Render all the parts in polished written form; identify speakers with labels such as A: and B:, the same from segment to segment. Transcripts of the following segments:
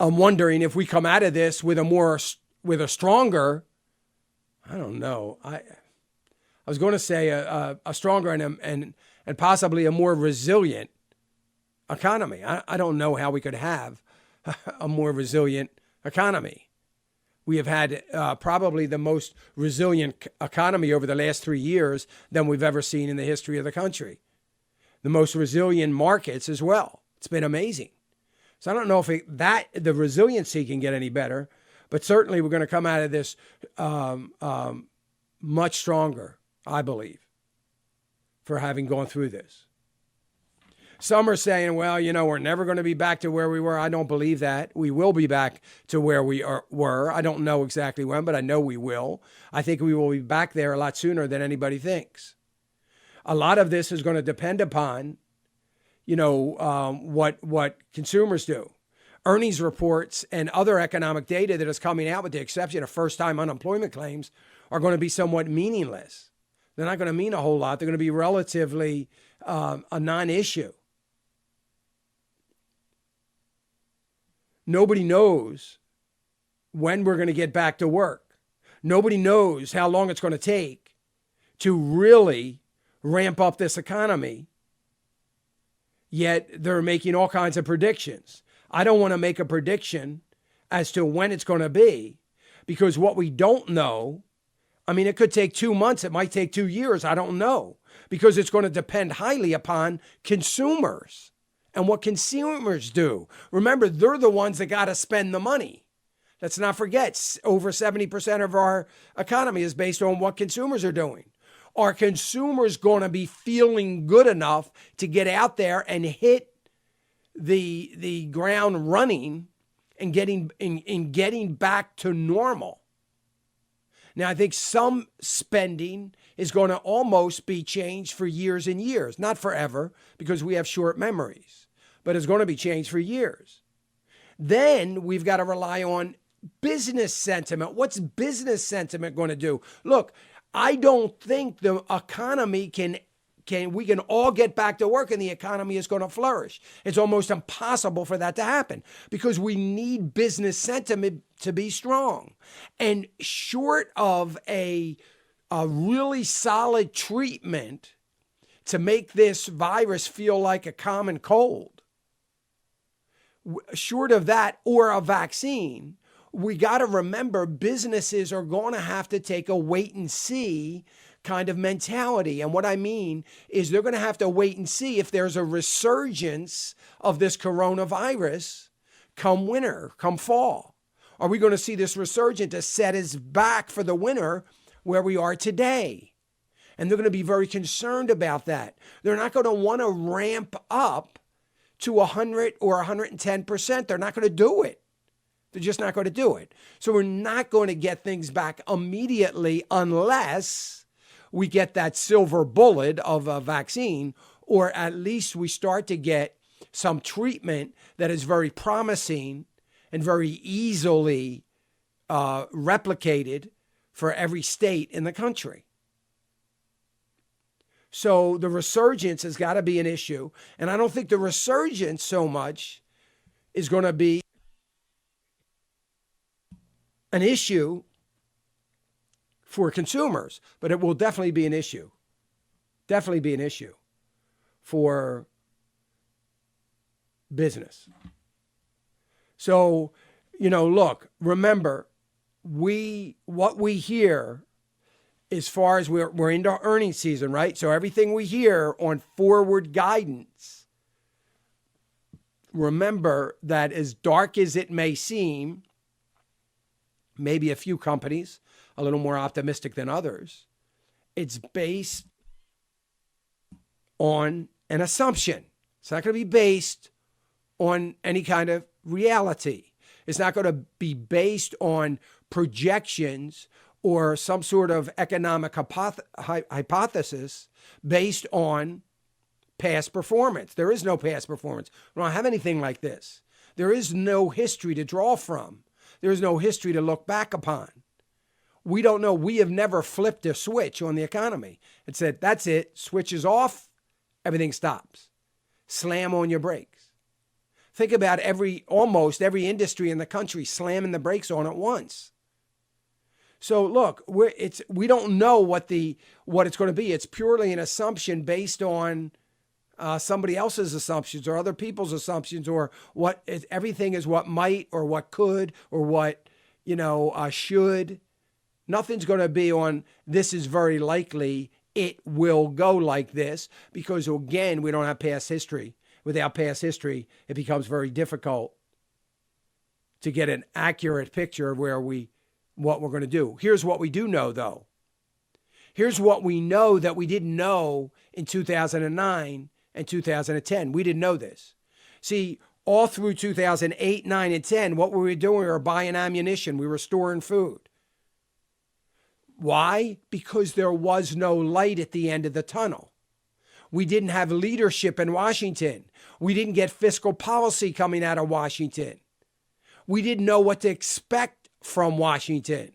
A: I'm wondering if we come out of this with a stronger, I don't know. I was going to say a stronger and possibly a more resilient economy. I don't know how we could have a more resilient economy. We have had probably the most resilient economy over the last 3 years than we've ever seen in the history of the country. The most resilient markets as well. It's been amazing. So I don't know if the resiliency can get any better, but certainly we're going to come out of this much stronger, I believe, for having gone through this. Some are saying, well, we're never going to be back to where we were. I don't believe that. We will be back to where we were. I don't know exactly when, but I know we will. I think we will be back there a lot sooner than anybody thinks. A lot of this is going to depend upon, what consumers do. Earnings reports and other economic data that is coming out, with the exception of first-time unemployment claims, are going to be somewhat meaningless. They're not going to mean a whole lot. They're going to be relatively a non-issue. Nobody knows when we're going to get back to work. Nobody knows how long it's going to take to really ramp up this economy. Yet they're making all kinds of predictions. I don't want to make a prediction as to when it's going to be, because what we don't know, it could take 2 months. It might take 2 years. I don't know, because it's going to depend highly upon consumers and what consumers do. Remember, they're the ones that got to spend the money. Let's not forget, over 70% of our economy is based on what consumers are doing. Are consumers going to be feeling good enough to get out there and hit the ground running and getting back to normal? Now, I think some spending is going to almost be changed for years and years. Not forever, because we have short memories, but it's going to be changed for years. Then we've got to rely on business sentiment. What's business sentiment going to do? Look, I don't think the economy we can all get back to work and the economy is going to flourish. It's almost impossible for that to happen, because we need business sentiment to be strong. And short of a really solid treatment to make this virus feel like a common cold, short of that or a vaccine, we got to remember businesses are going to have to take a wait and see kind of mentality. And what I mean is they're going to have to wait and see if there's a resurgence of this coronavirus come winter, come fall. Are we going to see this resurgence to set us back for the winter where we are today? And they're going to be very concerned about that. They're not going to want to ramp up to 100 or 110%. They're not going to do it. They're just not going to do it. So we're not going to get things back immediately unless we get that silver bullet of a vaccine, or at least we start to get some treatment that is very promising and very easily replicated for every state in the country. So the resurgence has got to be an issue. And I don't think the resurgence so much is going to be an issue for consumers, but it will definitely be an issue. Definitely be an issue for business. So, look, remember, what we hear as far as we're into earnings season, right? So everything we hear on forward guidance, remember that as dark as it may seem, maybe a few companies a little more optimistic than others, it's based on an assumption. It's not going to be based on any kind of reality. It's not going to be based on projections or some sort of economic hypothesis based on past performance. There is no past performance. We don't have anything like this. There is no history to draw from. There is no history to look back upon. We don't know. We have never flipped a switch on the economy and said, that's it, switch is off, everything stops. Slam on your brakes. Think about almost every industry in the country slamming the brakes on at once. So look, we don't know what it's going to be. It's purely an assumption based on somebody else's assumptions or other people's assumptions, or everything is what might or what could or what should. Nothing's going to be on this is very likely it will go like this, because again, we don't have past history. Without past history, it becomes very difficult to get an accurate picture of what we're going to do. Here's what we do know, though. Here's what we know that we didn't know in 2009 and 2010. We didn't know this. See, all through 2008, 9, and 10, what were we doing? We were buying ammunition. We were storing food. Why? Because there was no light at the end of the tunnel. We didn't have leadership in Washington. We didn't get fiscal policy coming out of Washington. We didn't know what to expect from Washington.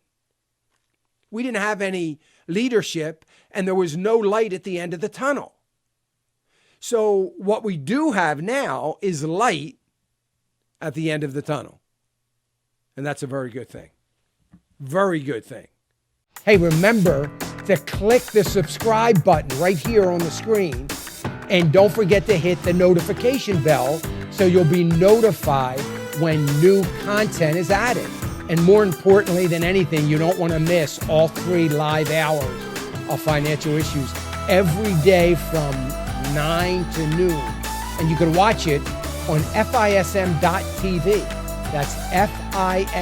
A: We didn't have any leadership, and there was no light at the end of the tunnel. So what we do have now is light at the end of the tunnel. And that's a very good thing. Very good thing. Hey, remember to click the subscribe button right here on the screen. And don't forget to hit the notification bell so you'll be notified when new content is added. And more importantly than anything, you don't want to miss all 3 live hours of Financial Issues every day from 9 to noon. And you can watch it on FISM.tv. That's FISM.tv.